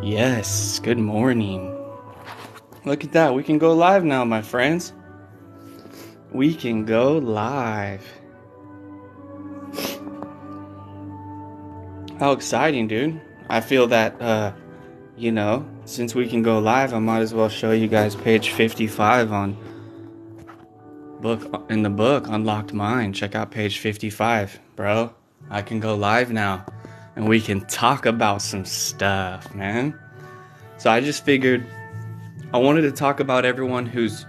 Yes, good morning. Look at that. We can go live now, my friends. We can go live. How exciting, dude. I feel that, since we can go live, I might as well show you guys page 55 in the book, Unlocked Mind. Check out page 55, bro. I can go live now, and we can talk about some stuff, man. So I just figured I wanted to talk about everyone who's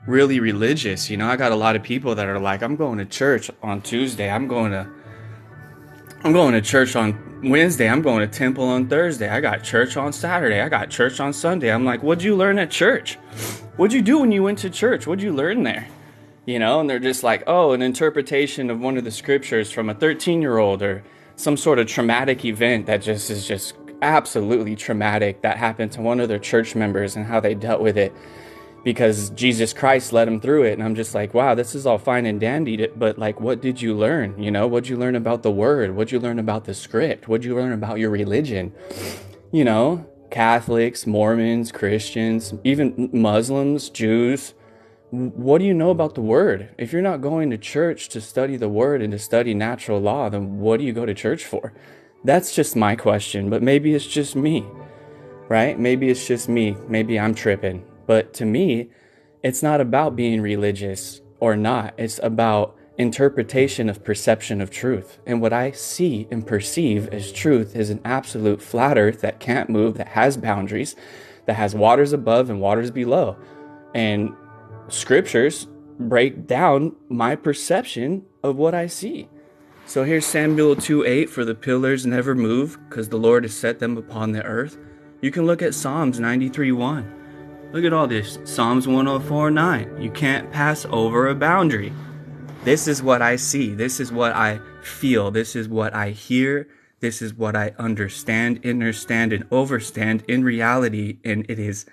really religious. I got a lot of people that are like, I'm going to church on Tuesday. I'm going to church on Wednesday. I'm going to temple on Thursday. I got church on Saturday. I got church on Sunday. I'm like, what'd you learn at church? What'd you do when you went to church? What'd you learn there? And they're just like, oh, an interpretation of one of the scriptures from a 13-year-old or some sort of traumatic event that is just absolutely traumatic that happened to one of their church members and how they dealt with it because Jesus Christ led them through it. And I'm just like, wow, this is all fine and dandy, but like, what did you learn? What'd you learn about the word? What'd you learn about the script? What'd you learn about your religion? Catholics, Mormons, Christians, even Muslims, Jews. What do you know about the word? If you're not going to church to study the word and to study natural law, then what do you go to church for? That's just my question, but maybe it's just me, right? Maybe it's just me. Maybe I'm tripping. But to me, it's not about being religious or not. It's about interpretation of perception of truth. And what I see and perceive as truth is an absolute flat earth that can't move, that has boundaries, that has waters above and waters below. And scriptures break down my perception of what I see. So here's Samuel 2:8, for the pillars never move, because the Lord has set them upon the earth. You can look at Psalms 93:1. Look at all this. Psalms 104:9. You can't pass over a boundary. This is what I see. This is what I feel. This is what I hear. This is what I understand, understand, and overstand in reality. And it is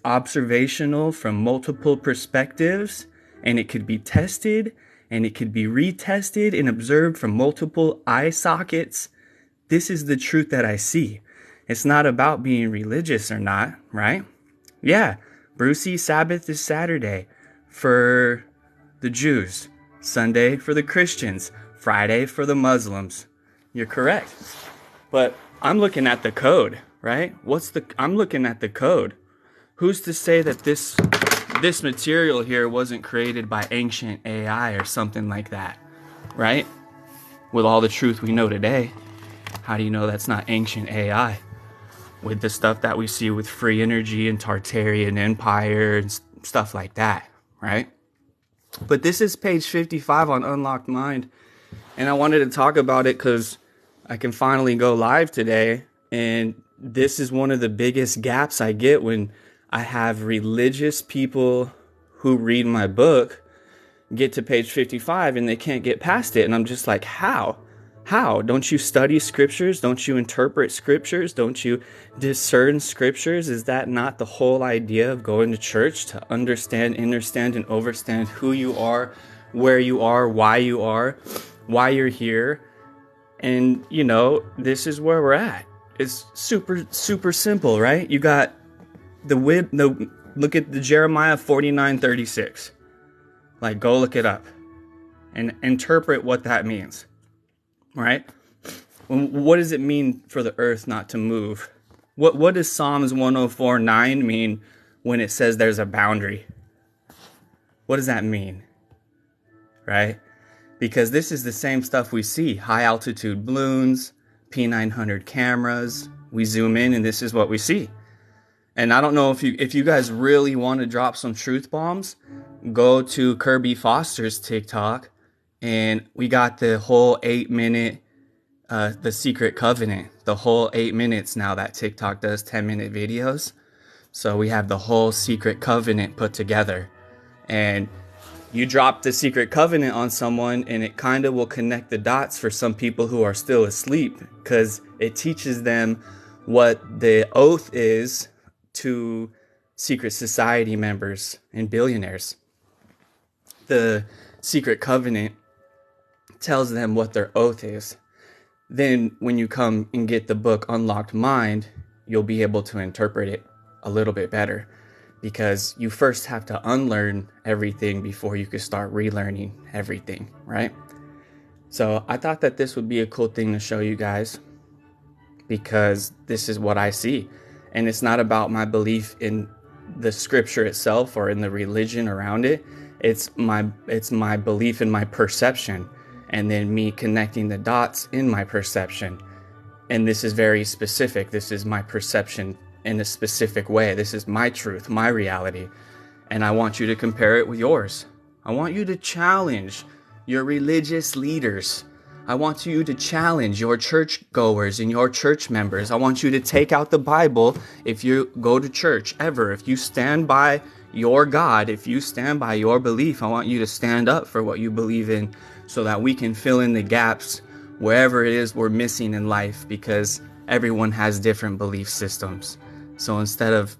observational from multiple perspectives, and it could be tested, and it could be retested and observed from multiple eye sockets. This is the truth that I see. It's not about being religious or not, right? Yeah, Brucey, Sabbath is Saturday for the Jews, Sunday for the Christians, Friday for the Muslims. You're correct. But I'm looking at the code, right? I'm looking at the code. Who's to say that this material here wasn't created by ancient AI or something like that, right? With all the truth we know today, how do you know that's not ancient AI? With the stuff that we see with free energy and Tartarian Empire and stuff like that, right? But this is page 55 on Unlocked Mind, and I wanted to talk about it because I can finally go live today, and this is one of the biggest gaps I get when I have religious people who read my book get to page 55 and they can't get past it. And I'm just like, how? How? Don't you study scriptures? Don't you interpret scriptures? Don't you discern scriptures? Is that not the whole idea of going to church? To understand, understand, and overstand who you are, where you are, why you're here. And, this is where we're at. It's super, super simple, right? You got look at the Jeremiah 49:36. Like, go look it up and interpret what that means, right? What does it mean for the earth not to move? What does Psalms 104:9 mean when it says there's a boundary? What does that mean, right? Because this is the same stuff we see. High altitude balloons, P900 cameras. We zoom in and this is what we see. And I don't know if you guys really want to drop some truth bombs, go to Kirby Foster's TikTok, and we got the whole 8-minute, the Secret Covenant, the whole 8 minutes now that TikTok does 10-minute videos. So we have the whole Secret Covenant put together. And you drop the Secret Covenant on someone and it kind of will connect the dots for some people who are still asleep, because it teaches them what the oath is to secret society members and billionaires. The Secret Covenant tells them what their oath is. Then when you come and get the book Unlocked Mind, you'll be able to interpret it a little bit better, because you first have to unlearn everything before you can start relearning everything, right? So I thought that this would be a cool thing to show you guys, because this is what I see. And it's not about my belief in the scripture itself or in the religion around it. It's my belief in my perception, and then me connecting the dots in my perception. And this is very specific. This is my perception in a specific way. This is my truth, my reality. And I want you to compare it with yours. I want you to challenge your religious leaders. I want you to challenge your church goers and your church members. I want you to take out the Bible if you go to church ever. If you stand by your God, if you stand by your belief, I want you to stand up for what you believe in, so that we can fill in the gaps wherever it is we're missing in life, because everyone has different belief systems. So instead of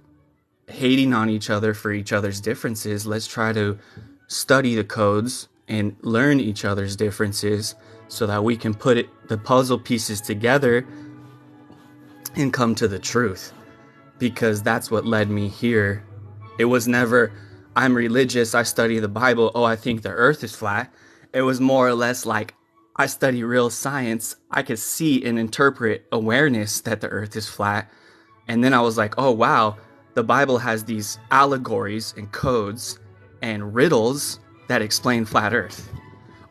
hating on each other for each other's differences, let's try to study the codes and learn each other's differences, so that we can put the puzzle pieces together and come to the truth. Because that's what led me here. It was never, I'm religious, I study the Bible, oh, I think the earth is flat. It was more or less like, I study real science, I could see and interpret awareness that the earth is flat. And then I was like, oh wow, the Bible has these allegories and codes and riddles that explain flat earth.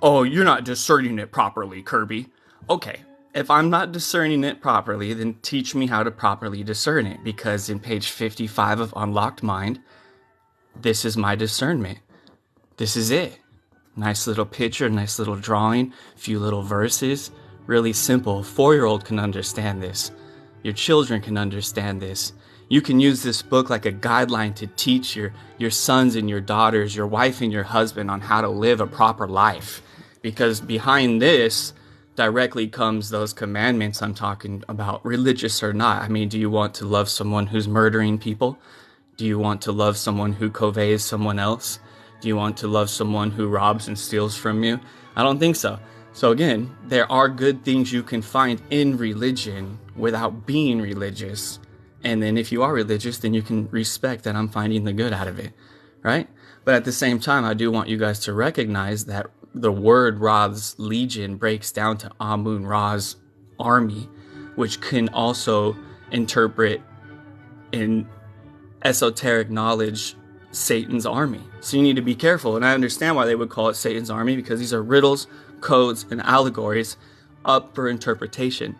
Oh, you're not discerning it properly, Kirby. Okay, if I'm not discerning it properly, then teach me how to properly discern it. Because in page 55 of Unlocked Mind, this is my discernment. This is it. Nice little picture, nice little drawing, a few little verses. Really simple. A 4-year-old can understand this. Your children can understand this. You can use this book like a guideline to teach your sons and your daughters, your wife and your husband, on how to live a proper life. Because behind this directly comes those commandments I'm talking about, religious or not. I mean, do you want to love someone who's murdering people? Do you want to love someone who coveys someone else? Do you want to love someone who robs and steals from you? I don't think so. So again, there are good things you can find in religion without being religious. And then if you are religious, then you can respect that I'm finding the good out of it, right? But at the same time, I do want you guys to recognize that the word Ra's legion breaks down to Amun-Ra's army, which can also interpret in esoteric knowledge Satan's army. So you need to be careful. And I understand why they would call it Satan's army, because these are riddles, codes, and allegories up for interpretation.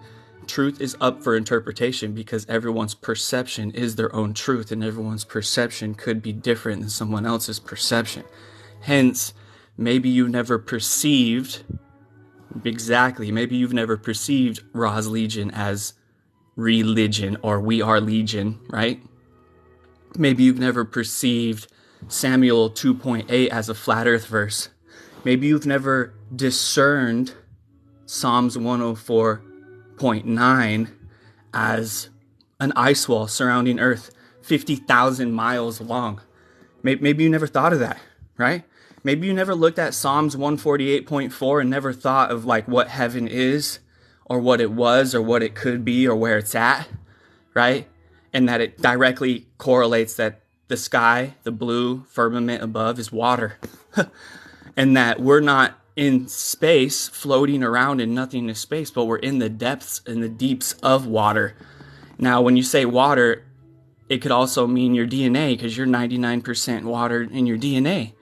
Truth is up for interpretation because everyone's perception is their own truth, and everyone's perception could be different than someone else's perception. Hence, maybe you've never perceived Ra's Legion as religion, or we are legion, right? Maybe you've never perceived Samuel 2.8 as a flat earth verse. Maybe you've never discerned Psalms 104.9 as an ice wall surrounding earth 50,000 miles long. Maybe you never thought of that, right? Maybe you never looked at Psalms 148.4 and never thought of like what heaven is, or what it was, or what it could be, or where it's at, right? And that it directly correlates that the sky, the blue firmament above, is water. And that we're not in space floating around in nothingness space, but we're in the depths and the deeps of water. Now, when you say water, it could also mean your DNA, because you're 99% water in your DNA,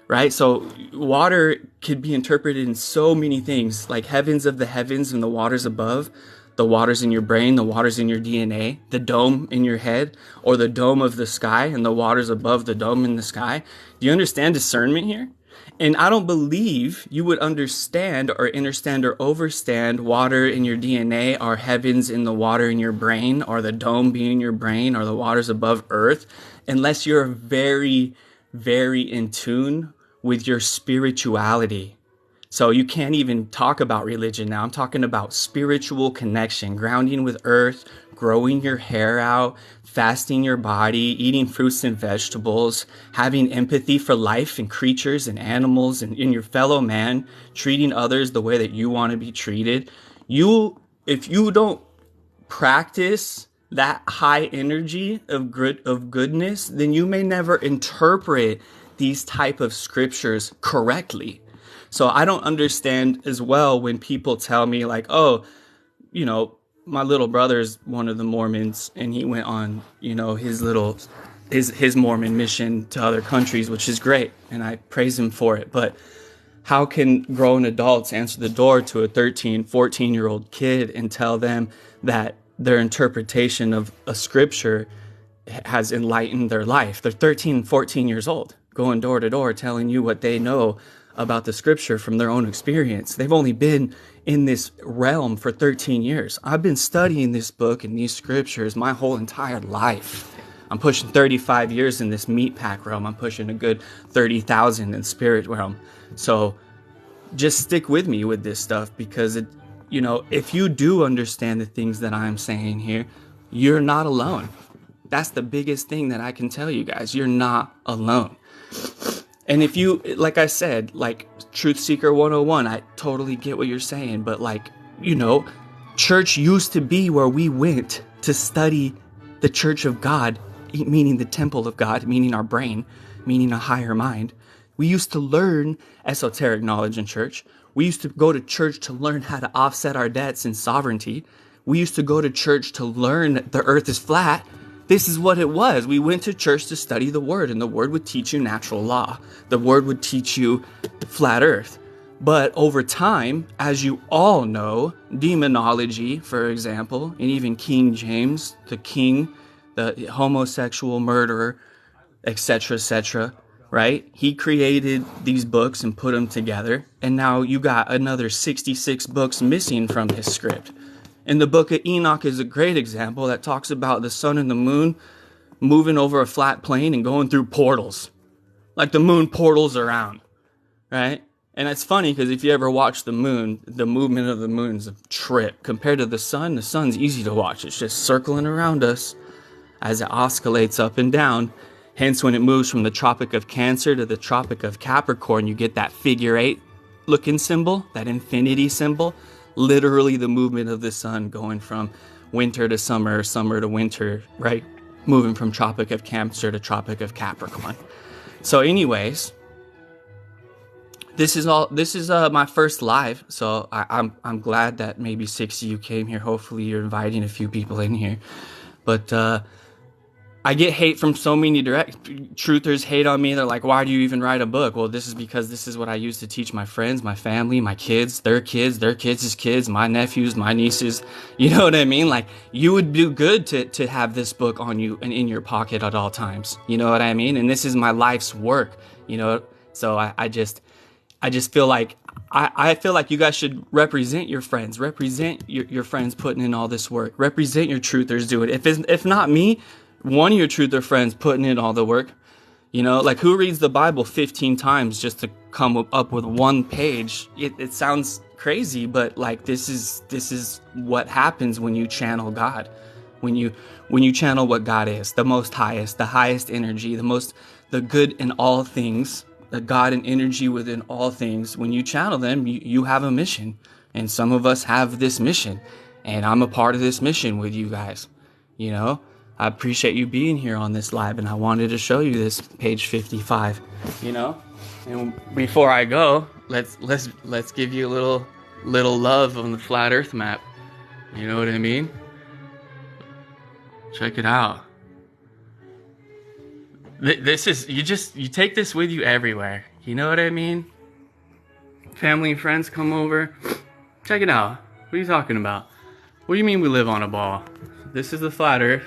right? So water could be interpreted in so many things, like heavens of the heavens and the waters above, the waters in your brain, the waters in your DNA, the dome in your head, or the dome of the sky and the waters above the dome in the sky. Do you understand discernment here? And I don't believe you would understand or understand or overstand water in your DNA, or heavens in the water in your brain, or the dome being in your brain, or the waters above earth, unless you're very, very in tune with your spirituality. So you can't even talk about religion now. I'm talking about spiritual connection, grounding with earth, growing your hair out, fasting your body, eating fruits and vegetables, having empathy for life and creatures and animals and in your fellow man, treating others the way that you want to be treated. If you don't practice that high energy of goodness, then you may never interpret these type of scriptures correctly. So I don't understand as well when people tell me like, oh, you know, my little brother's one of the Mormons and he went on, you know, his Mormon mission to other countries, which is great. And I praise him for it. But how can grown adults answer the door to a 13, 14-year-old kid and tell them that their interpretation of a scripture has enlightened their life? They're 13, 14 years old, going door to door, telling you what they know about the scripture from their own experience. They've only been in this realm for 13 years. I've been studying this book and these scriptures my whole entire life. I'm pushing 35 years in this meat pack realm. I'm pushing a good 30,000 in spirit realm. So just stick with me with this stuff, because it, you know, if you do understand the things that I'm saying here, you're not alone. That's the biggest thing that I can tell you guys. You're not alone. And if you, like I said, like Truth Seeker 101, I totally get what you're saying. But like, you know, church used to be where we went to study the church of God, meaning the temple of God, meaning our brain, meaning a higher mind. We used to learn esoteric knowledge in church. We used to go to church to learn how to offset our debts and sovereignty. We used to go to church to learn that the earth is flat. This is what it was. We went to church to study the word, and the word would teach you natural law. The word would teach you flat earth. But over time, as you all know, demonology, for example, and even King James, the king, the homosexual murderer, etc., right? He created these books and put them together. And now you got another 66 books missing from his script. And the book of Enoch is a great example that talks about the sun and the moon moving over a flat plane and going through portals. Like the moon portals around, right? And it's funny because if you ever watch the moon, the movement of the moon's a trip. Compared to the sun's easy to watch. It's just circling around us as it oscillates up and down. Hence, when it moves from the Tropic of Cancer to the Tropic of Capricorn, you get that figure 8 looking symbol, that infinity symbol. Literally the movement of the sun going from winter to summer, summer to winter, right? Moving from Tropic of Cancer to Tropic of Capricorn. So anyways, this is my first live. So I'm glad that maybe 6 of you came here. Hopefully you're inviting a few people in here. But I get hate from so many truthers hate on me. They're like, why do you even write a book? Well, this is because this is what I use to teach my friends, my family, my kids, their kids' kids, my nephews, my nieces. You know what I mean? Like, you would do good to have this book on you and in your pocket at all times. You know what I mean? And this is my life's work, you know? So I just feel like, I feel like you guys should represent your friends, represent your friends putting in all this work, represent your truthers doing it. If not me, one of your truther friends putting in all the work. You know, like, who reads the Bible 15 times just to come up with one page? It sounds crazy, but like, this is what happens when you channel God. When you channel what God is, the most highest, the highest energy, the good in all things, the God and energy within all things. When you channel them, you have a mission. And some of us have this mission. And I'm a part of this mission with you guys, you know? I appreciate you being here on this live, and I wanted to show you this page 55, you know? And before I go, let's give you a little love on the flat earth map. You know what I mean? Check it out. This is, you take this with you everywhere. You know what I mean? Family and friends come over. Check it out. What are you talking about? What do you mean we live on a ball? This is the flat earth.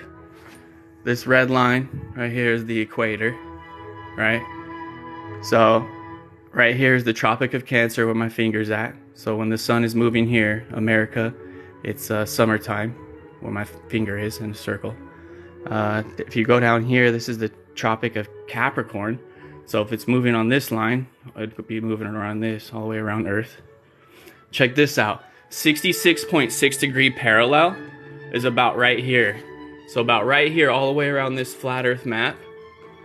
This red line right here is the equator, right? So right here is the Tropic of Cancer where my finger's at. So when the sun is moving here, America, it's summertime where my finger is in a circle. If you go down here, this is the Tropic of Capricorn. So if it's moving on this line, it could be moving around this, all the way around Earth. Check this out. 66.6 degree parallel is about right here. So about right here, all the way around this flat earth map.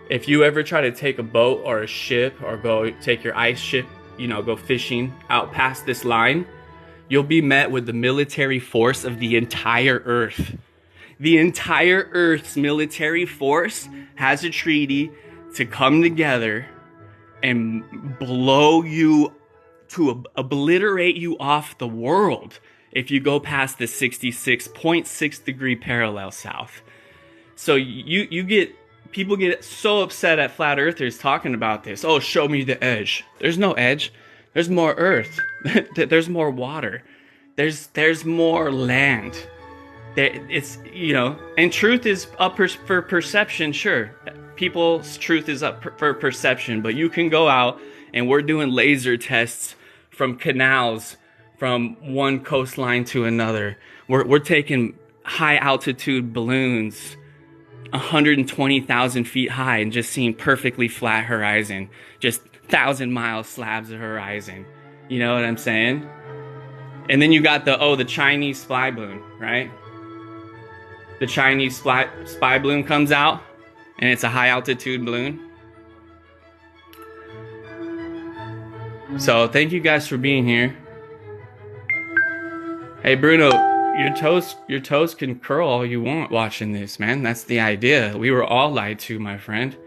If you ever try to take a boat or a ship or go take your ice ship, you know, go fishing out past this line, you'll be met with the military force of the entire earth. The entire Earth's military force has a treaty to come together and blow you, to obliterate you off the world if you go past the 66.6 degree parallel south. So people get so upset at flat earthers talking about this. Oh, show me the edge. There's no edge. There's more earth. There's more water. There's more land. It's, and truth is up for perception, sure. People's truth is up for perception, but you can go out and we're doing laser tests from canals from one coastline to another. We're taking high altitude balloons 120,000 feet high and just seeing perfectly flat horizon, just 1,000-mile slabs of horizon. You know what I'm saying? And then you got the Chinese spy balloon, right? The Chinese spy balloon comes out, and it's a high altitude balloon. So thank you guys for being here. Hey Bruno, your toes can curl all you want watching this, man. That's the idea. We were all lied to, my friend.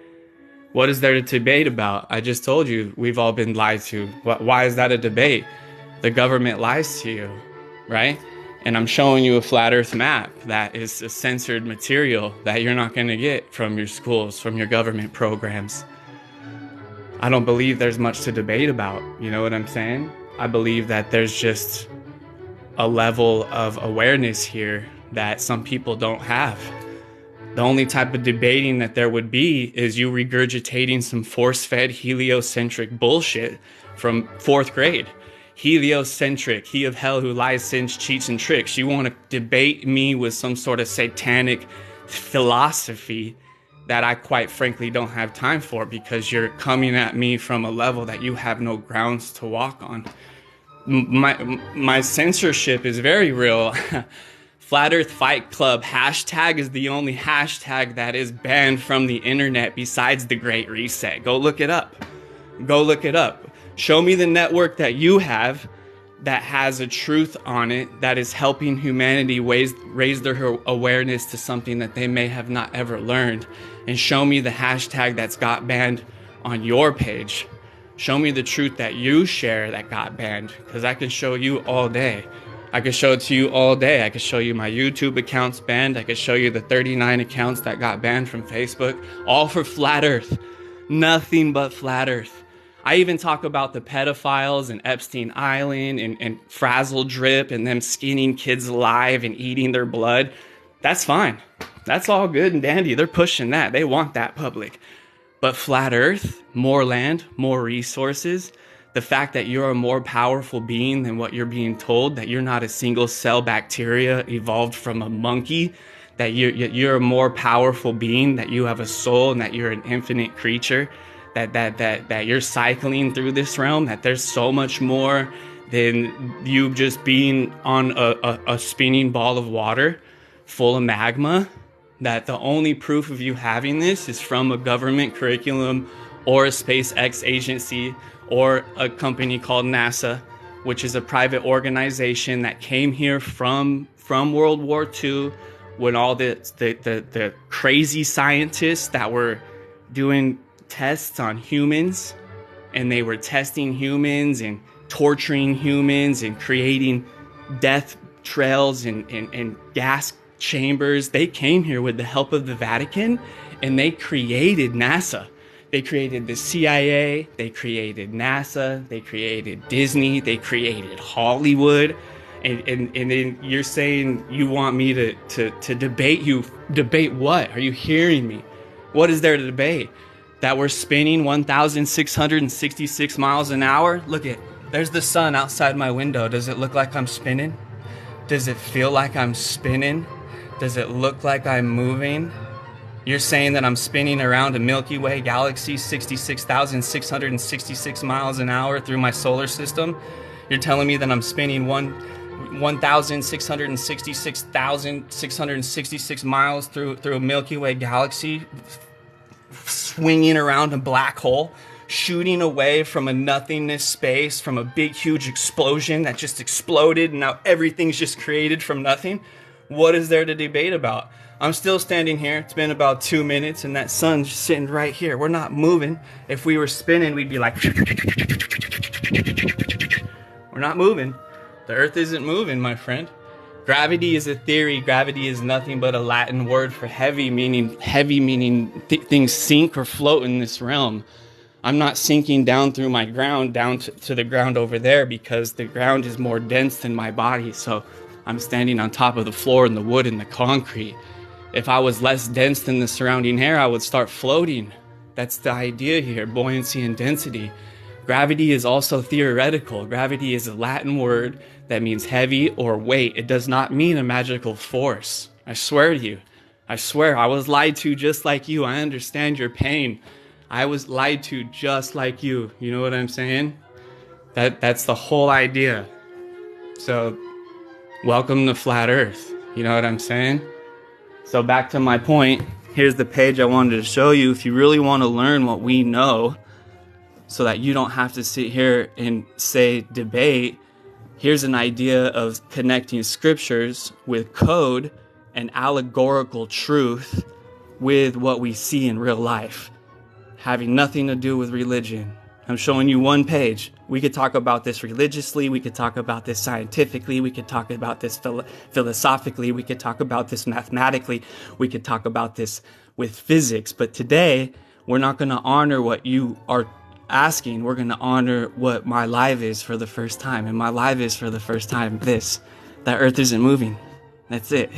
What is there to debate about? I just told you we've all been lied to. Why is that a debate? The government lies to you, right? And I'm showing you a flat earth map that is a censored material that you're not going to get from your schools, from your government programs. I don't believe there's much to debate about. You know what I'm saying? I believe that there's just a level of awareness here that some people don't have. The only type of debating that there would be is you regurgitating some force-fed heliocentric bullshit from 4th grade. Heliocentric, he of hell who lies, sins, cheats, and tricks. You want to debate me with some sort of satanic philosophy that I quite frankly don't have time for, because you're coming at me from a level that you have no grounds to walk on. My censorship is very real. Flat Earth Fight Club hashtag is the only hashtag that is banned from the internet besides the Great Reset. Go look it up. Go look it up. Show me the network that you have that has a truth on it that is helping humanity raise their awareness to something that they may have not ever learned. And show me the hashtag that's got banned on your page. Show me the truth that you share that got banned, because I can show you all day. I could show it to you all day. I could show you my YouTube accounts banned. I could show you the 39 accounts that got banned from Facebook, all for flat earth. Nothing but flat earth. I even talk about the pedophiles and Epstein Island and Frazzle Drip and them skinning kids alive and eating their blood. That's fine. That's all good and dandy. They're pushing that. They want that public. But flat earth, more land, more resources, the fact that you're a more powerful being than what you're being told, that you're not a single cell bacteria evolved from a monkey, that you're a more powerful being, that you have a soul and that you're an infinite creature, that you're cycling through this realm, that there's so much more than you just being on a spinning ball of water full of magma, that the only proof of you having this is from a government curriculum or a SpaceX agency or a company called NASA, which is a private organization that came here from World War II, when all the crazy scientists that were doing tests on humans, and they were testing humans and torturing humans and creating death trails and gas chambers. They came here with the help of the Vatican, and they created NASA. They created the CIA, they created NASA, they created Disney, they created Hollywood. And then you're saying you want me to debate you. Debate what? Are you hearing me? What is there to debate? That we're spinning 1,666 miles an hour? Look at, there's the sun outside my window. Does it look like I'm spinning? Does it feel like I'm spinning? Does it look like I'm moving? You're saying that I'm spinning around a Milky Way galaxy 66,666 miles an hour through my solar system? You're telling me that I'm spinning 1,666,666 miles through a Milky Way galaxy, swinging around a black hole, shooting away from a nothingness space, from a big, huge explosion that just exploded, and now everything's just created from nothing? What is there to debate about? I'm still standing here. It's been about 2 minutes, and that sun's just sitting right here. We're not moving. If we were spinning, we'd be like, we're not moving. The earth isn't moving, my friend. Gravity is a theory. Gravity is nothing but a Latin word for heavy, meaning things sink or float in this realm. I'm not sinking down through my ground, down to the ground over there, because the ground is more dense than my body. So I'm standing on top of the floor and the wood and the concrete. If I was less dense than the surrounding air, I would start floating. That's the idea here, buoyancy and density. Gravity is also theoretical. Gravity is a Latin word that means heavy or weight. It does not mean a magical force. I swear to you. I swear, I was lied to just like you. I understand your pain. I was lied to just like you. You know what I'm saying? That's the whole idea. So, welcome to Flat Earth. You know what I'm saying? So back to my point. Here's the page I wanted to show you. If you really want to learn what we know, so that you don't have to sit here and say debate, here's an idea of connecting scriptures with code and allegorical truth with what we see in real life, having nothing to do with religion. I'm showing you one page. We could talk about this religiously. We could talk about this scientifically. We could talk about this philosophically. We could talk about this mathematically. We could talk about this with physics. But today, we're not going to honor what you are asking. We're going to honor what my life is for the first time. And my life is for the first time this: that earth isn't moving. That's it.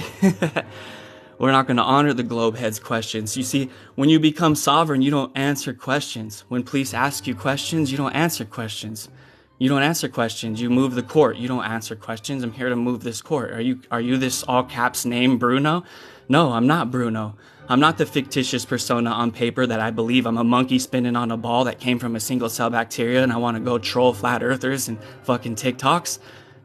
We're not going to honor the globe head's questions. You see, when you become sovereign, you don't answer questions. When police ask you questions, you don't answer questions. You don't answer questions. You move the court. You don't answer questions. I'm here to move this court. Are you this all caps name Bruno? No, I'm not Bruno. I'm not the fictitious persona on paper that I believe I'm a monkey spinning on a ball that came from a single cell bacteria and I want to go troll flat earthers and fucking Tik-Toks.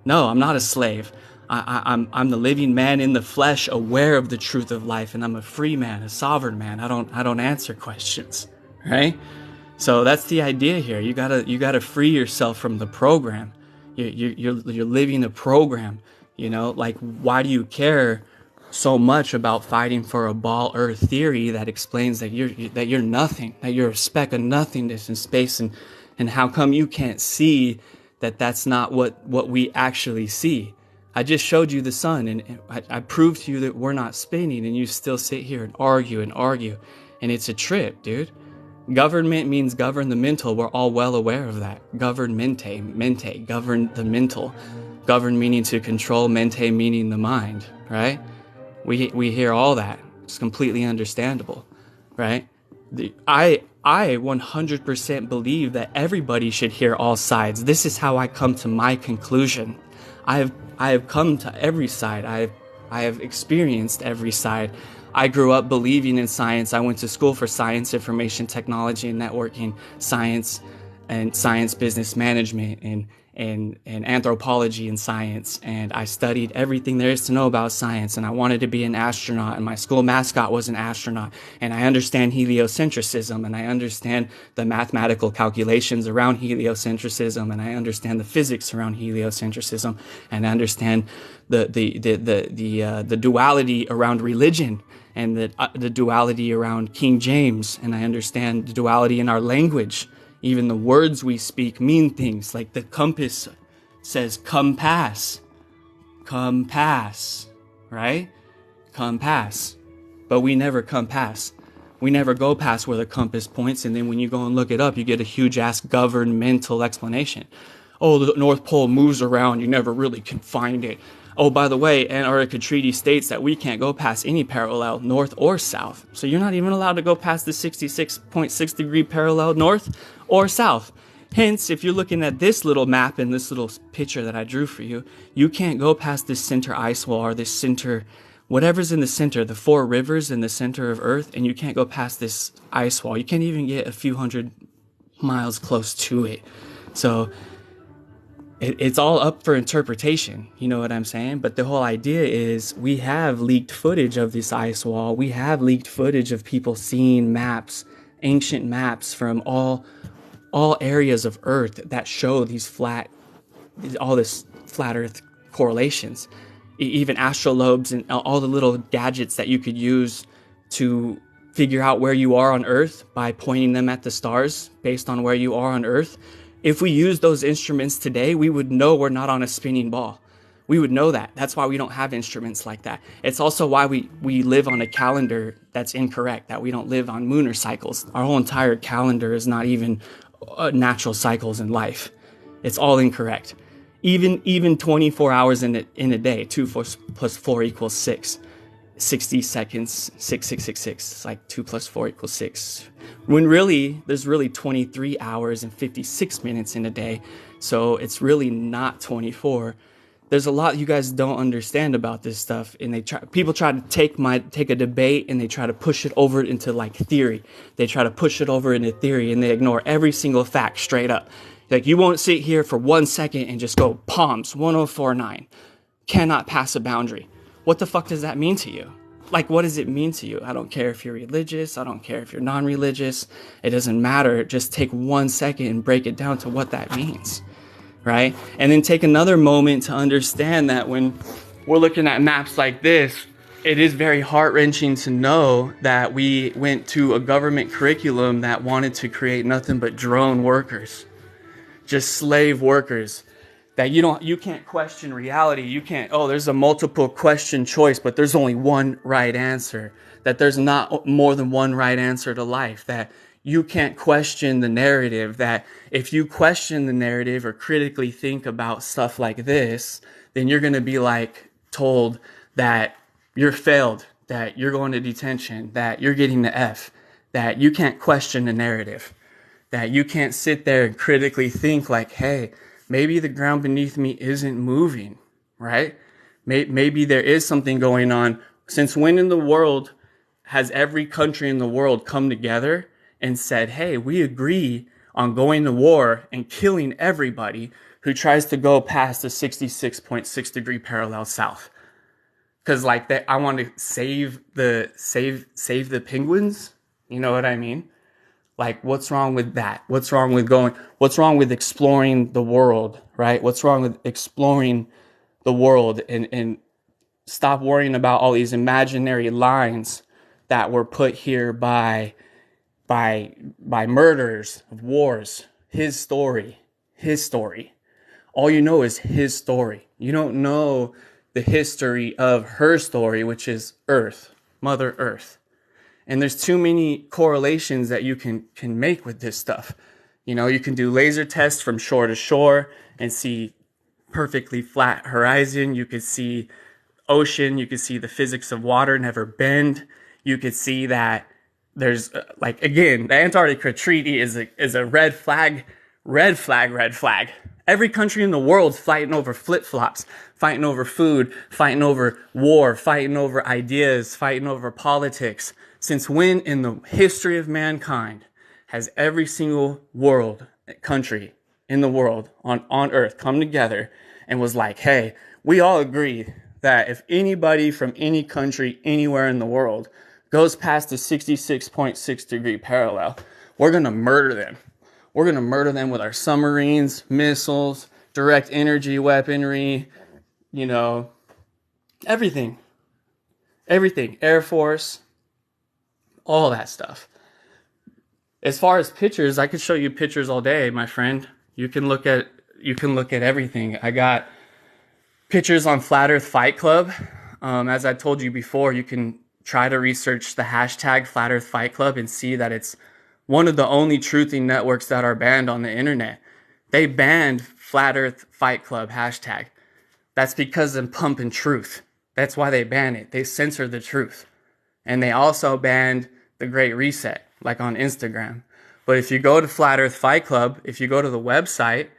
No, I'm not a slave. I'm the living man in the flesh, aware of the truth of life, and I'm a free man, a sovereign man. I don't answer questions, right? So that's the idea here. You gotta free yourself from the program. You're living a program. You know, like, why do you care so much about fighting for a ball earth theory that explains that you're nothing, that you're a speck of nothingness in space, and how come you can't see that that's not what we actually see? I just showed you the sun, and I proved to you that we're not spinning, and you still sit here and argue, and it's a trip, dude. Government means govern the mental. We're all well aware of that. Govern mente, govern the mental. Govern meaning to control, mente meaning the mind, right? We hear all that. It's completely understandable, right? I 100% believe that everybody should hear all sides. This is how I come to my conclusion. I have come to every side. I have experienced every side. I grew up believing in science. I went to school for science, information technology, and networking science, and science business management, and anthropology and science. And I studied everything there is to know about science. And I wanted to be an astronaut. And my school mascot was an astronaut. And I understand heliocentrism. And I understand the mathematical calculations around heliocentrism. And I understand the physics around heliocentrism. And I understand the duality around religion, and the duality around King James. And I understand the duality in our language. Even the words we speak mean things. Like the compass says, come pass, right? Come pass. But we never come pass. We never go past where the compass points. And then when you go and look it up, you get a huge ass governmental explanation. Oh, the North Pole moves around. You never really can find it. Oh, by the way, Antarctica Treaty states that we can't go past any parallel, north or south. So you're not even allowed to go past the 66.6 degree parallel north or south. Hence, if you're looking at this little map and this little picture that I drew for you, you can't go past this center ice wall, or this center, whatever's in the center, the 4 rivers in the center of Earth, and you can't go past this ice wall. You can't even get a few hundred miles close to it. So it's all up for interpretation, you know what I'm saying? But the whole idea is, we have leaked footage of this ice wall. We have leaked footage of people seeing maps, ancient maps from all areas of Earth that show all this flat Earth correlations. even astrolobes and all the little gadgets that you could use to figure out where you are on Earth by pointing them at the stars based on where you are on Earth. If we use those instruments today, we would know we're not on a spinning ball. We would know that. That's why we don't have instruments like that. It's also why we live on a calendar that's incorrect, that we don't live on lunar cycles. Our whole entire calendar is not even natural cycles in life. It's all incorrect. Even 24 hours in a day, 2 plus 4 equals 6. 60 seconds, 6666. It's like 2 plus 4 equals 6. When really, there's really 23 hours and 56 minutes in a day. So it's really not 24. There's a lot you guys don't understand about this stuff, and people try to take a debate and they try to push it over into like theory. They try to push it over into theory and they ignore every single fact straight up. Like, you won't sit here for 1 second and just go palms 1049 cannot pass a boundary. What the fuck does that mean to you? Like, what does it mean to you? I don't care if you're religious. I don't care if you're non-religious. It doesn't matter. Just take 1 second and break it down to what that means, right? And then take another moment to understand that when we're looking at maps like this, it is very heart-wrenching to know that we went to a government curriculum that wanted to create nothing but drone workers, just slave workers. That you can't question reality. You can't, there's a multiple question choice, but there's only one right answer. That there's not more than one right answer to life. That you can't question the narrative. That if you question the narrative or critically think about stuff like this, then you're going to be like told that you're failed, that you're going to detention, that you're getting the F, that you can't question the narrative, that you can't sit there and critically think like, hey, maybe the ground beneath me isn't moving, right? Maybe there is something going on. Since when in the world has every country in the world come together and said, hey, we agree on going to war and killing everybody who tries to go past the 66.6 degree parallel south? Because like that, I want to save the penguins. You know what I mean? Like, what's wrong with that? What's wrong with exploring the world, right? What's wrong with exploring the world and stop worrying about all these imaginary lines that were put here by murderers of wars? His story. All you know is his story. You don't know the history of her story, which is Earth, Mother Earth. And there's too many correlations that you can make with this stuff. You know, you can do laser tests from shore to shore and see perfectly flat horizon. You could see ocean. You could see the physics of water never bend. You could see that there's again, the Antarctica Treaty is a red flag. Every country in the world's fighting over flip-flops, fighting over food, fighting over war, fighting over ideas, fighting over politics. Since when in the history of mankind has every single country in the world on Earth come together and was like, hey, we all agree that if anybody from any country anywhere in the world goes past the 66.6 degree parallel, we're going to murder them. We're going to murder them with our submarines, missiles, direct energy weaponry, everything, Air Force, all that stuff. As far as pictures, I could show you pictures all day, my friend. You can look at everything. I got pictures on Flat Earth Fight Club. As I told you before, you can try to research the hashtag Flat Earth Fight Club and see that it's one of the only truthing networks that are banned on the internet. They banned Flat Earth Fight Club hashtag. That's because of pumping truth. That's why they ban it. They censor the truth. And they also banned the Great Reset, like on Instagram. But if you go to Flat Earth Fight Club, if you go to the website,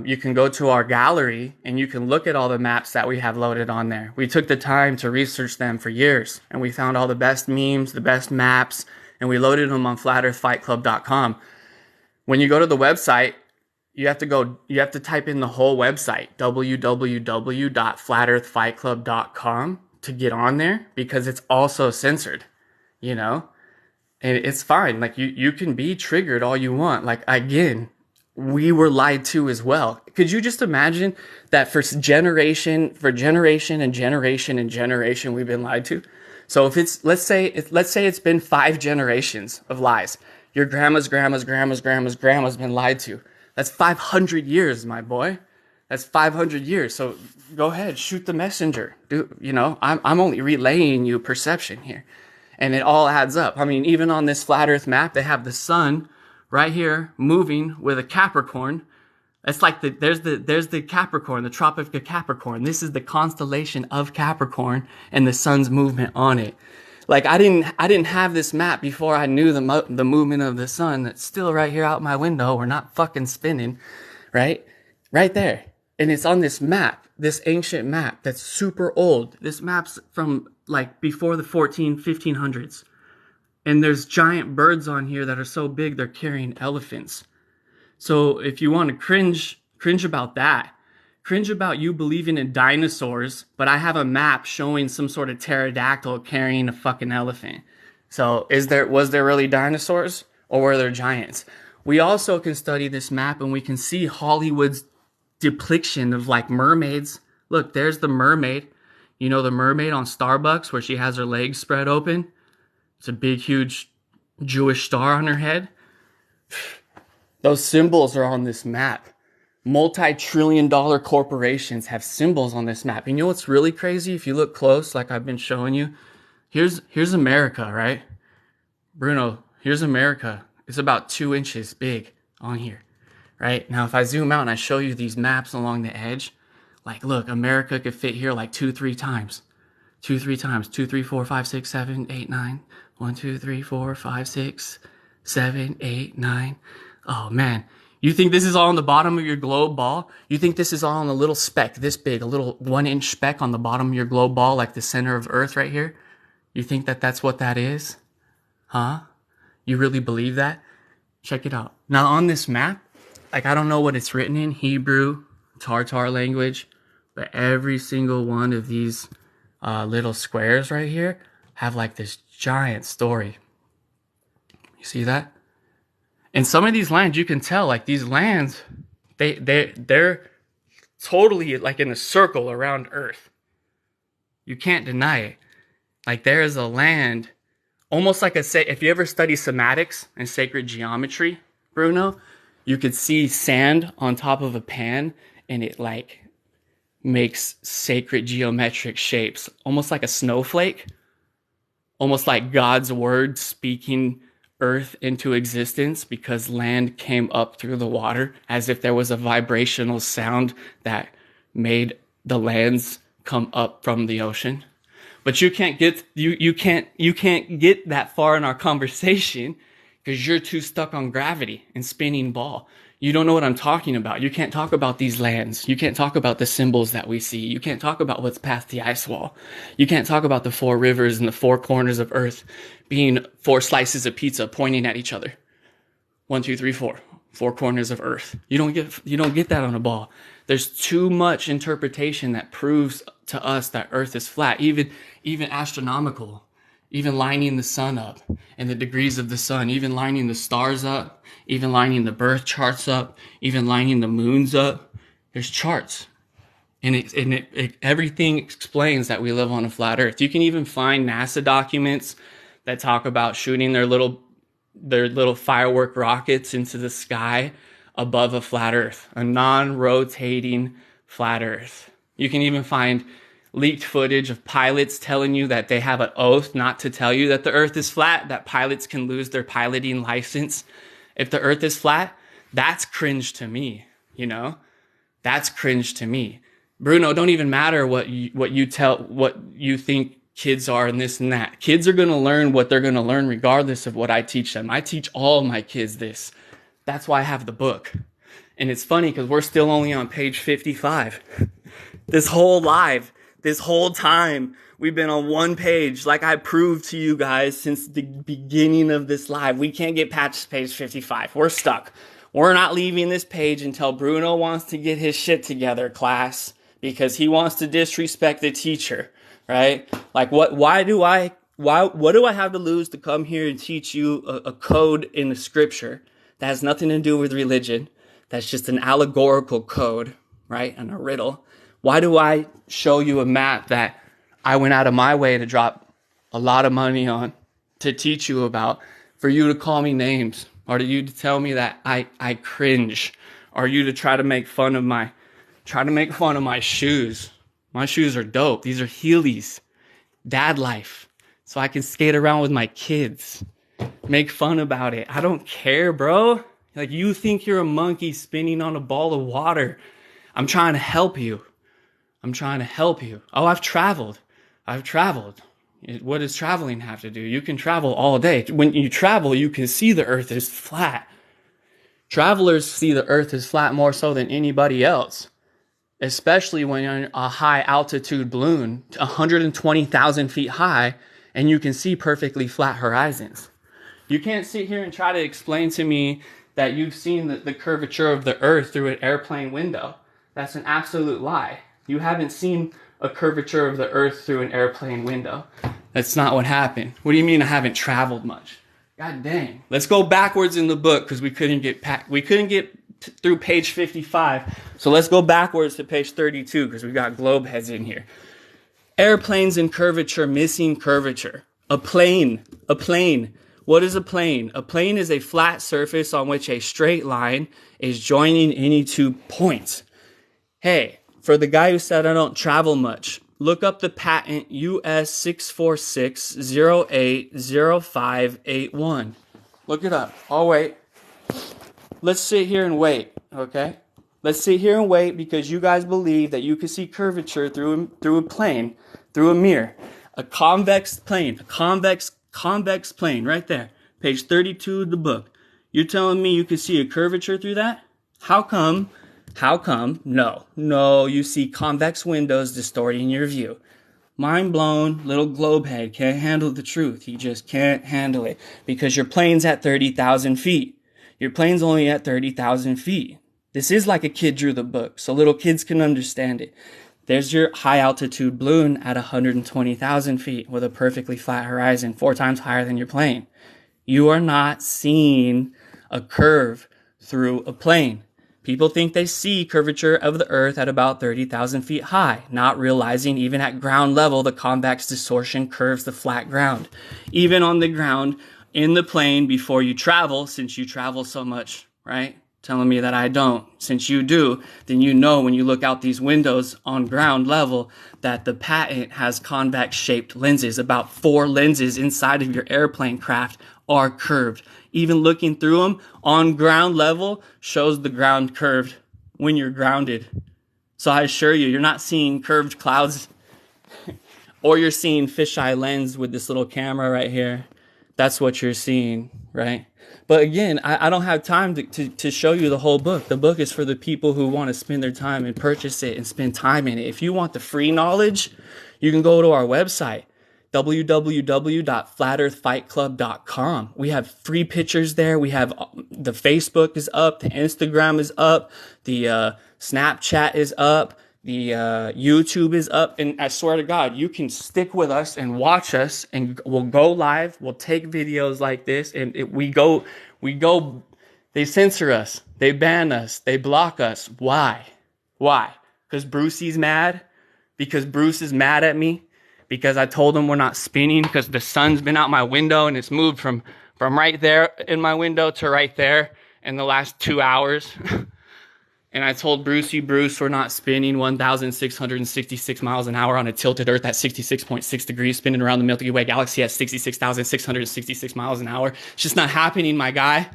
you can go to our gallery and you can look at all the maps that we have loaded on there. We took the time to research them for years, and we found all the best memes, the best maps, and we loaded them on flatearthfightclub.com. When you go to the website, you have to type in the whole website, www.flatearthfightclub.com, to get on there, because it's also censored, and it's fine. Like, you can be triggered all you want. Like, again, we were lied to as well. Could you just imagine that for generation and generation, we've been lied to? So if it's, let's say it's been 5 generations of lies. Your grandma's been lied to. That's 500 years, my boy. That's 500 years. So go ahead, shoot the messenger. I'm only relaying you perception here. And it all adds up. I mean, even on this flat earth map, they have the sun right here moving with a Capricorn. It's like there's the Capricorn, the Tropic of Capricorn. This is the constellation of Capricorn and the sun's movement on it. Like I didn't have this map before I knew the movement of the sun. That's still right here out my window. We're not fucking spinning, right? Right there. And it's on this map, this ancient map that's super old. This map's from like before the 1500s. And there's giant birds on here that are so big they're carrying elephants. So if you want to cringe about that, cringe about you believing in dinosaurs, but I have a map showing some sort of pterodactyl carrying a fucking elephant. So was there really dinosaurs or were there giants? We also can study this map and we can see Hollywood's depiction of like mermaids. Look, there's the mermaid. You know the mermaid on Starbucks where she has her legs spread open? It's a big, huge Jewish star on her head. Those symbols are on this map. Multi-trillion-dollar corporations have symbols on this map. And you know what's really crazy? If you look close, like I've been showing you, here's America, right? Bruno, here's America. It's about 2 inches big on here, right? Now, if I zoom out and I show you these maps along the edge, like, look, America could fit here like 2-3 times. 2-3 times. 2, 3, 4, 5, 6, 7, 8, 9. 1, 2, 3, 4, 5, 6, 7, 8, 9. Oh, man. You think this is all on the bottom of your globe ball? You think this is all on a little speck this big, a little 1-inch speck on the bottom of your globe ball, like the center of Earth right here? You think that that's what that is? Huh? You really believe that? Check it out. Now, on this map, like, I don't know what it's written in, Hebrew, Tartar language, but every single one of these little squares right here have like this giant story. You see that? And some of these lands, you can tell, like these lands, they're totally like in a circle around Earth. You can't deny it. Like there is a land, almost like if you ever study semantics and sacred geometry, Bruno, you could see sand on top of a pan and it like makes sacred geometric shapes, almost like a snowflake, almost like God's word speaking Earth into existence because land came up through the water, as if there was a vibrational sound that made the lands come up from the ocean. But you can't get that far in our conversation because you're too stuck on gravity and spinning ball. You don't know what I'm talking about. You can't talk about these lands. You can't talk about the symbols that we see. You can't talk about what's past the ice wall. You can't talk about the 4 rivers and the 4 corners of Earth being 4 slices of pizza pointing at each other. 1, 2, 3, 4. 4 corners of Earth. You don't get that on a ball. There's too much interpretation that proves to us that Earth is flat, even astronomical, even lining the sun up and the degrees of the sun, even lining the stars up, even lining the birth charts up, even lining the moons up. There's charts. And everything explains that we live on a flat Earth. You can even find NASA documents that talk about shooting their little firework rockets into the sky above a flat Earth, a non-rotating flat Earth. You can even find leaked footage of pilots telling you that they have an oath not to tell you that the Earth is flat, that pilots can lose their piloting license if the Earth is flat. That's cringe to me, you know? That's cringe to me. Bruno, don't even matter what you think kids are and this and that. Kids are going to learn what they're going to learn regardless of what I teach them. I teach all my kids this. That's why I have the book. And it's funny because we're still only on page 55. This whole time, we've been on one page, like I proved to you guys since the beginning of this live. We can't get past page 55. We're stuck. We're not leaving this page until Bruno wants to get his shit together, class, because he wants to disrespect the teacher, right? Like, what do I have to lose to come here and teach you a code in the scripture that has nothing to do with religion, That's just an allegorical code, right? And a riddle. Why do I show you a map that I went out of my way to drop a lot of money on, to teach you about, for you to call me names, or to you to tell me that I cringe, or you to try to make fun of my shoes? My shoes are dope. These are Heelys. Dad life. So I can skate around with my kids. Make fun about it. I don't care, bro. Like, you think you're a monkey spinning on a ball of water. I'm trying to help you. Oh, I've traveled. What does traveling have to do? You can travel all day. When you travel, you can see the earth is flat. Travelers see the earth is flat more so than anybody else, especially when you're in a high altitude balloon, 120,000 feet high, and you can see perfectly flat horizons. You can't sit here and try to explain to me that you've seen the curvature of the earth through an airplane window. That's an absolute lie. You haven't seen a curvature of the earth through an airplane window. That's not what happened. What do you mean I haven't traveled much? God dang. Let's go backwards in the book because we couldn't get through page 55. So let's go backwards to page 32 because we've got globe heads in here. Airplanes in curvature, missing curvature. A plane. What is a plane? A plane is a flat surface on which a straight line is joining any two points. Hey, for the guy who said I don't travel much, look up the patent US 646080581. Look it up. I'll wait. Let's sit here and wait, okay? Let's sit here and wait because you guys believe that you can see curvature through a plane, through a mirror. A convex plane right there. Page 32 of the book. You're telling me you can see a curvature through that? How come? No, you see convex windows distorting your view. Mind blown, little globe head can't handle the truth. He just can't handle it because your plane's at 30,000 feet. Your plane's only at 30,000 feet. This is like a kid drew the book, so little kids can understand it. There's your high altitude balloon at 120,000 feet with a perfectly flat horizon, 4 times higher than your plane. You are not seeing a curve through a plane. People think they see curvature of the earth at about 30,000 feet high, not realizing even at ground level, the convex distortion curves the flat ground. Even on the ground, in the plane, before you travel, since you travel so much, right? Telling me that I don't. Since you do, then you know when you look out these windows on ground level that the patent has convex shaped lenses. About 4 lenses inside of your airplane craft are curved. Even looking through them on ground level shows the ground curved when you're grounded. So I assure you, you're not seeing curved clouds or you're seeing fisheye lens with this little camera right here. That's what you're seeing, right? But again, I don't have time to show you the whole book. The book is for the people who want to spend their time and purchase it and spend time in it. If you want the free knowledge, you can go to our website, www.flatearthfightclub.com. We have free pictures there. We have the Facebook is up, the Instagram is up, the Snapchat is up, the YouTube is up, and I swear to God, you can stick with us and watch us, and we'll go live. We'll take videos like this, and we go. They censor us, they ban us, they block us. Why? Because Brucey's mad? Because Bruce is mad at me? Because I told him we're not spinning? Because the sun's been out my window and it's moved from right there in my window to right there in the last 2 hours? And I told Bruce, we're not spinning 1,666 miles an hour on a tilted Earth at 66.6 degrees, spinning around the Milky Way galaxy at 66,666 miles an hour. It's just not happening, my guy.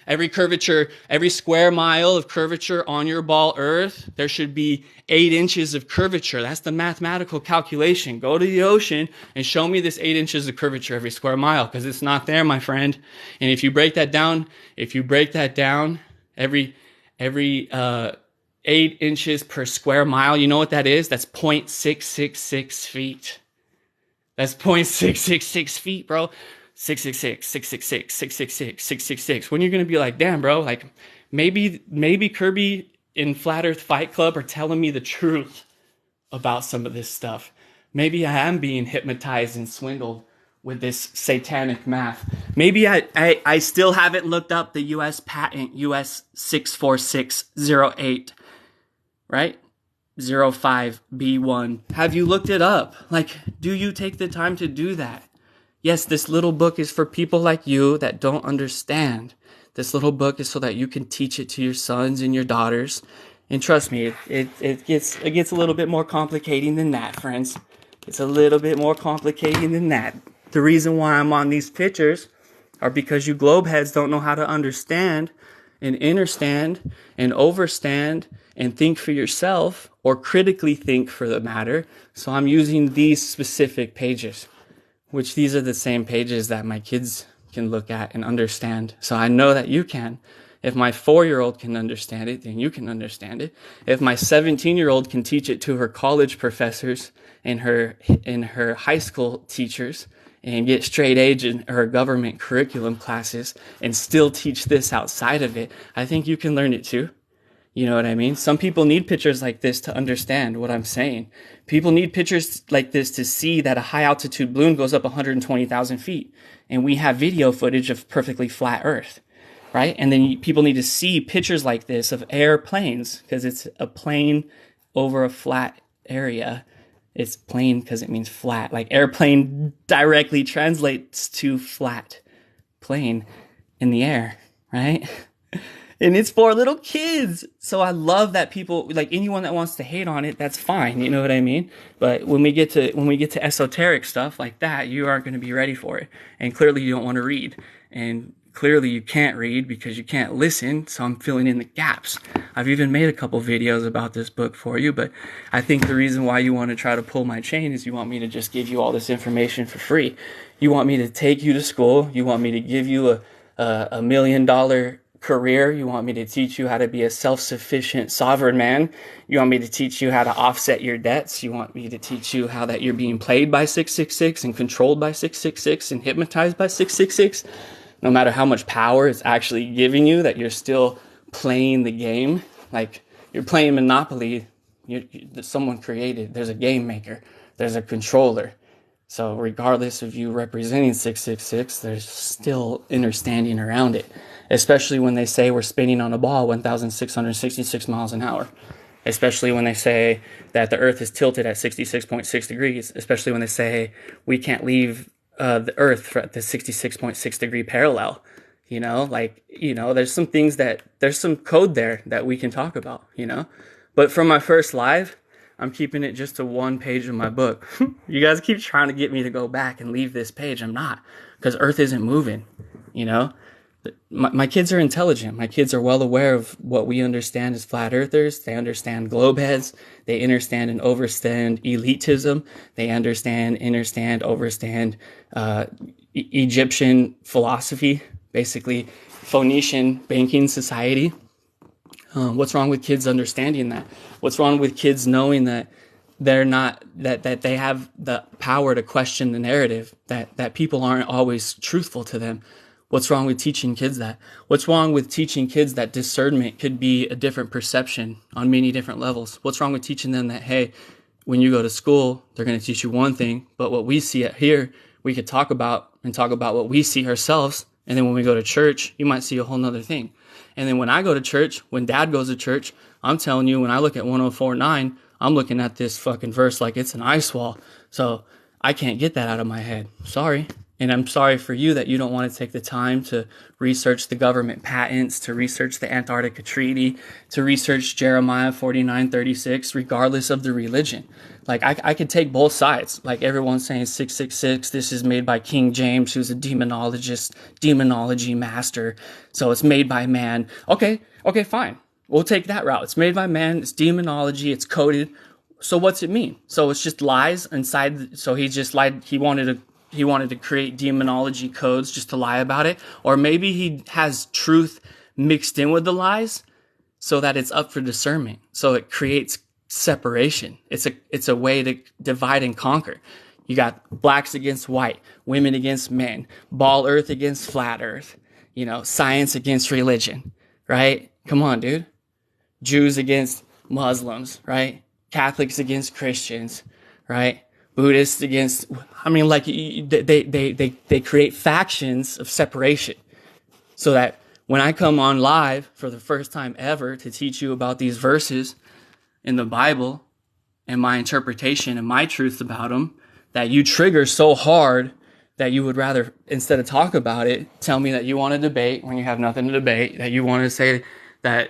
Every curvature, every square mile of curvature on your ball Earth, there should be 8 inches of curvature. That's the mathematical calculation. Go to the ocean and show me this 8 inches of curvature every square mile, because it's not there, my friend. And if you break that down, every 8 inches per square mile, you know what that is? That's 0.666 feet. That's 0.666 feet, bro. 666, 666, 666, 666. When you're going to be like, damn, bro, like maybe Kirby in Flat Earth Fight Club are telling me the truth about some of this stuff. Maybe I am being hypnotized and swindled with this satanic math. Maybe I still haven't looked up the US patent, US 64608, right? 05B1. Have you looked it up? Like, do you take the time to do that? Yes, this little book is for people like you that don't understand. This little book is so that you can teach it to your sons and your daughters. And trust me, it gets a little bit more complicating than that, friends. It's a little bit more complicating than that. The reason why I'm on these pictures are because you globeheads don't know how to understand and understand and overstand and think for yourself, or critically think for the matter. So I'm using these specific pages, which these are the same pages that my kids can look at and understand. So I know that you can. If my 4-year-old can understand it, then you can understand it. If my 17-year-old can teach it to her college professors and her high school teachers and get straight A's in her government curriculum classes and still teach this outside of it, I think you can learn it too. You know what I mean? Some people need pictures like this to understand what I'm saying. People need pictures like this to see that a high altitude balloon goes up 120,000 feet. And we have video footage of perfectly flat Earth, right? And then people need to see pictures like this of airplanes, because it's a plane over a flat area. It's plane because it means flat. Like airplane directly translates to flat plane in the air, right? And it's for little kids. So I love that people, like anyone that wants to hate on it, that's fine. You know what I mean? But when we get to esoteric stuff like that, you aren't going to be ready for it. And clearly you don't want to read. And clearly you can't read because you can't listen. So I'm filling in the gaps. I've even made a couple videos about this book for you. But I think the reason why you want to try to pull my chain is you want me to just give you all this information for free. You want me to take you to school. You want me to give you a $1 million career. You want me to teach you how to be a self-sufficient sovereign man. You want me to teach you how to offset your debts. You want me to teach you how that you're being played by 666 and controlled by 666 and hypnotized by 666. No matter how much power it's actually giving you, that you're still playing the game. Like you're playing Monopoly. Someone created. There's a game maker. There's a controller. So regardless of you representing 666, there's still understanding around it. Especially when they say we're spinning on a ball 1,666 miles an hour. Especially when they say that the Earth is tilted at 66.6 degrees. Especially when they say we can't leave the Earth at the 66.6 degree parallel. You know, like, you know, there's some things there's some code there that we can talk about, you know. But for my first live, I'm keeping it just to one page of my book. You guys keep trying to get me to go back and leave this page. I'm not, because Earth isn't moving, you know. My kids are intelligent. My kids are well aware of what we understand as flat earthers. They understand globeheads. They understand and overstand elitism. They understand, overstand Egyptian philosophy, basically Phoenician banking society. What's wrong with kids understanding that? What's wrong with kids knowing that they're not, that they have the power to question the narrative, that people aren't always truthful to them? What's wrong with teaching kids that? What's wrong with teaching kids that discernment could be a different perception on many different levels? What's wrong with teaching them that, hey, when you go to school, they're going to teach you one thing, but what we see here, we could talk about what we see ourselves. And then when we go to church, you might see a whole nother thing. And then when I go to church, when dad goes to church, I'm telling you, when I look at 104.9, I'm looking at this fucking verse like it's an ice wall. So I can't get that out of my head. Sorry. And I'm sorry for you that you don't want to take the time to research the government patents, to research the Antarctica Treaty, to research Jeremiah 49:36, regardless of the religion. Like, I could take both sides. Like, everyone's saying 666, this is made by King James, who's a demonologist, demonology master. So it's made by man. Okay, fine. We'll take that route. It's made by man. It's demonology. It's coded. So what's it mean? So it's just lies inside. So he just lied. He wanted to create demonology codes just to lie about it. Or maybe he has truth mixed in with the lies so that it's up for discernment. So it creates separation. It's a way to divide and conquer. You got blacks against white, women against men, ball earth against flat earth, you know, science against religion, right? Come on, dude. Jews against Muslims, right? Catholics against Christians, right? Buddhists against, I mean, like, they create factions of separation so that when I come on live for the first time ever to teach you about these verses in the Bible and my interpretation and my truth about them, that you trigger so hard that you would rather, instead of talk about it, tell me that you want to debate when you have nothing to debate, that you want to say that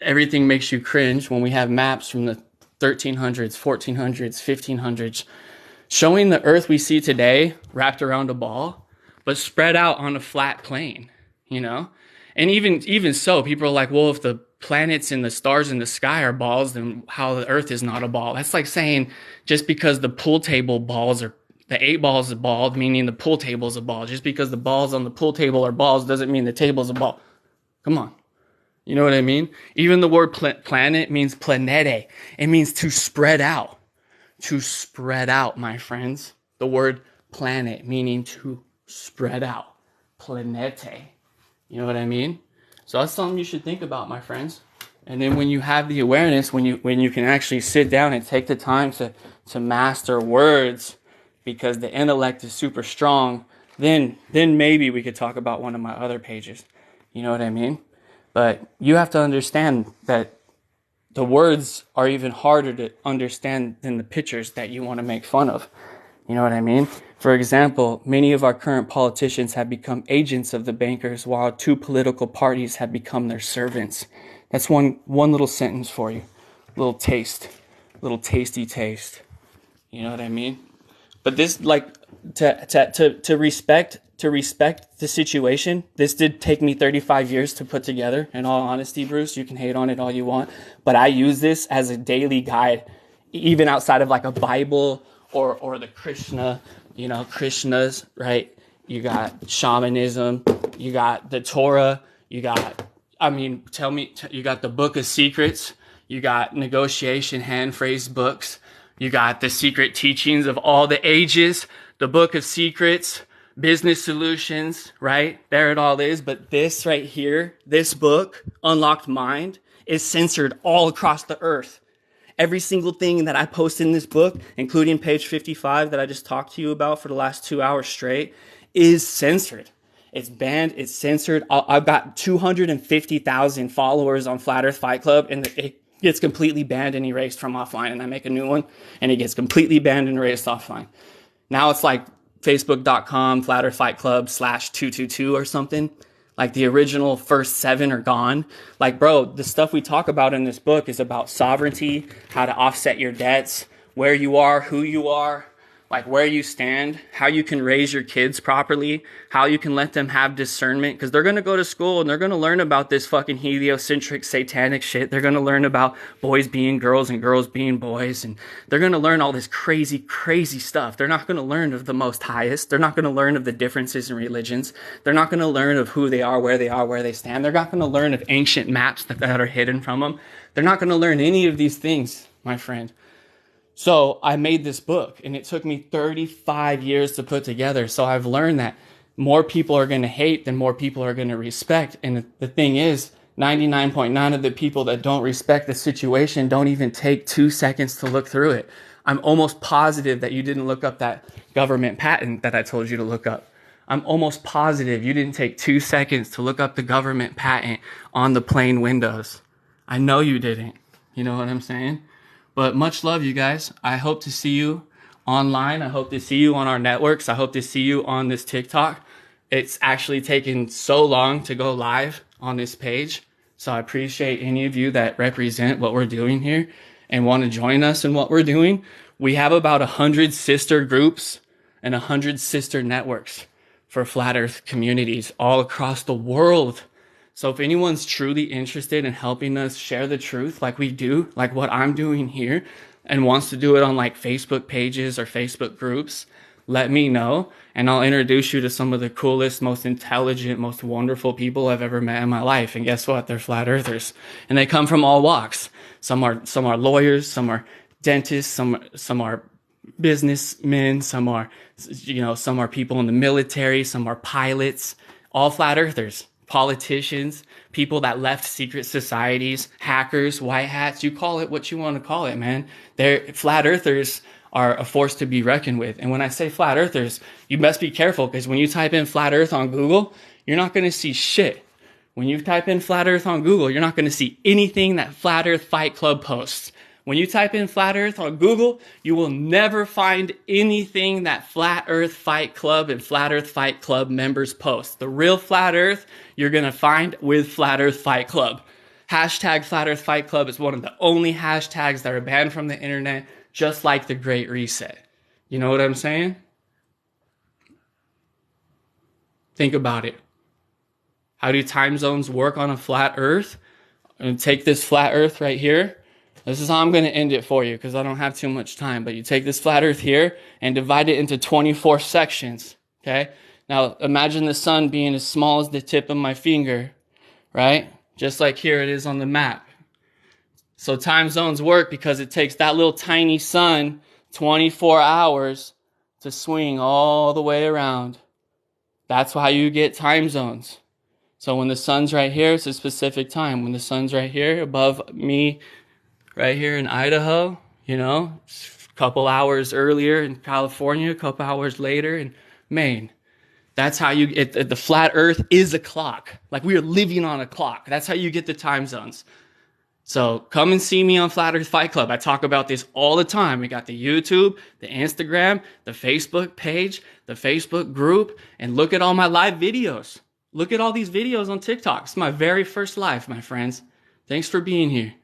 everything makes you cringe when we have maps from the 1300s, 1400s, 1500s, showing the earth we see today wrapped around a ball, but spread out on a flat plane, you know? And even so, people are like, well, if the planets and the stars in the sky are balls, then how the earth is not a ball. That's like saying just because the pool table balls are, the 8 balls is ball, meaning the pool table is a ball. Just because the balls on the pool table are balls doesn't mean the table's a ball. Come on. You know what I mean? Even the word planet means planete. It means to spread out. To spread out, my friends. The word planet meaning to spread out. Planete. You know what I mean? So that's something you should think about, my friends. And then when you have the awareness, when you can actually sit down and take the time to master words, because the intellect is super strong, then maybe we could talk about one of my other pages. You know what I mean? But you have to understand that the words are even harder to understand than the pictures that you want to make fun of. You know what I mean? For example, many of our current politicians have become agents of the bankers, while 2 political parties have become their servants. That's one little sentence for you. Little taste. Little tasty taste. You know what I mean? But this, like, to respect the situation, this did take me 35 years to put together. In all honesty, Bruce, you can hate on it all you want, but I use this as a daily guide, even outside of like a Bible or the Krishna, you know, Krishnas, right? You got shamanism, you got the Torah, you got, you got the Book of Secrets, you got negotiation hand phrase books, you got the secret teachings of all the ages, the Book of Secrets, business solutions, right? There it all is. But this right here, this book, Unlocked Mind, is censored all across the earth. Every single thing that I post in this book, including page 55 that I just talked to you about for the last 2 hours straight, is censored. It's banned. It's censored. I've got 250,000 followers on Flat Earth Fight Club, and it gets completely banned and erased from offline. And I make a new one, and it gets completely banned and erased offline. Now it's like Facebook.com, Flat Earth Fight Club /222 or something. Like the original first 7 are gone. Like, bro, the stuff we talk about in this book is about sovereignty, how to offset your debts, where you are, who you are, like where you stand, how you can raise your kids properly, how you can let them have discernment, because they're going to go to school and they're going to learn about this fucking heliocentric satanic shit. They're going to learn about boys being girls and girls being boys, and they're going to learn all this crazy, crazy stuff. They're not going to learn of the most highest. They're not going to learn of the differences in religions. They're not going to learn of who they are, where they stand. They're not going to learn of ancient maps that are hidden from them. They're not going to learn any of these things, my friend. So I made this book, and it took me 35 years to put together. So I've learned that more people are going to hate than more people are going to respect. And the thing is, 99.9% of the people that don't respect the situation don't even take 2 seconds to look through it. I'm almost positive that you didn't look up that government patent that I told you to look up. I'm almost positive you didn't take 2 seconds to look up the government patent on the plane windows. I know you didn't. You know what I'm saying? But much love, you guys. I hope to see you online. I hope to see you on our networks. I hope to see you on this TikTok. It's actually taken so long to go live on this page. So I appreciate any of you that represent what we're doing here and want to join us in what we're doing. We have about 100 sister groups and 100 sister networks for Flat Earth communities all across the world. So if anyone's truly interested in helping us share the truth like we do, like what I'm doing here, and wants to do it on like Facebook pages or Facebook groups, let me know, and I'll introduce you to some of the coolest, most intelligent, most wonderful people I've ever met in my life. And guess what? They're flat earthers, and they come from all walks. Some are lawyers, some are dentists, some are businessmen, some are people in the military, some are pilots, all flat earthers. Politicians, people that left secret societies, hackers, white hats, you call it what you want to call it, man. They're flat earthers are a force to be reckoned with. And when I say flat earthers, you must be careful, because when you type in flat earth on Google, you're not going to see shit. When you type in flat earth on Google, you're not going to see anything that Flat Earth Fight Club posts. When you type in flat earth on Google, you will never find anything that Flat Earth Fight Club and Flat Earth Fight Club members post. The real flat earth you're going to find with Flat Earth Fight Club. Hashtag Flat Earth Fight Club is one of the only hashtags that are banned from the internet, just like the Great Reset. You know what I'm saying? Think about it. How do time zones work on a flat earth? I'm going to take this flat earth right here. This is how I'm going to end it for you, because I don't have too much time. But you take this flat earth here and divide it into 24 sections. Okay? Now imagine the sun being as small as the tip of my finger, right? Just like here it is on the map. So time zones work because it takes that little tiny sun 24 hours to swing all the way around. That's how you get time zones. So when the sun's right here, it's a specific time. When the sun's right here above me, right here in Idaho, you know, a couple hours earlier in California, a couple hours later in Maine. That's how you get, the flat earth is a clock. Like, we are living on a clock. That's how you get the time zones. So come and see me on Flat Earth Fight Club. I talk about this all the time. We got the YouTube, the Instagram, the Facebook page, the Facebook group, and look at all my live videos. Look at all these videos on TikTok. It's my very first live, my friends. Thanks for being here.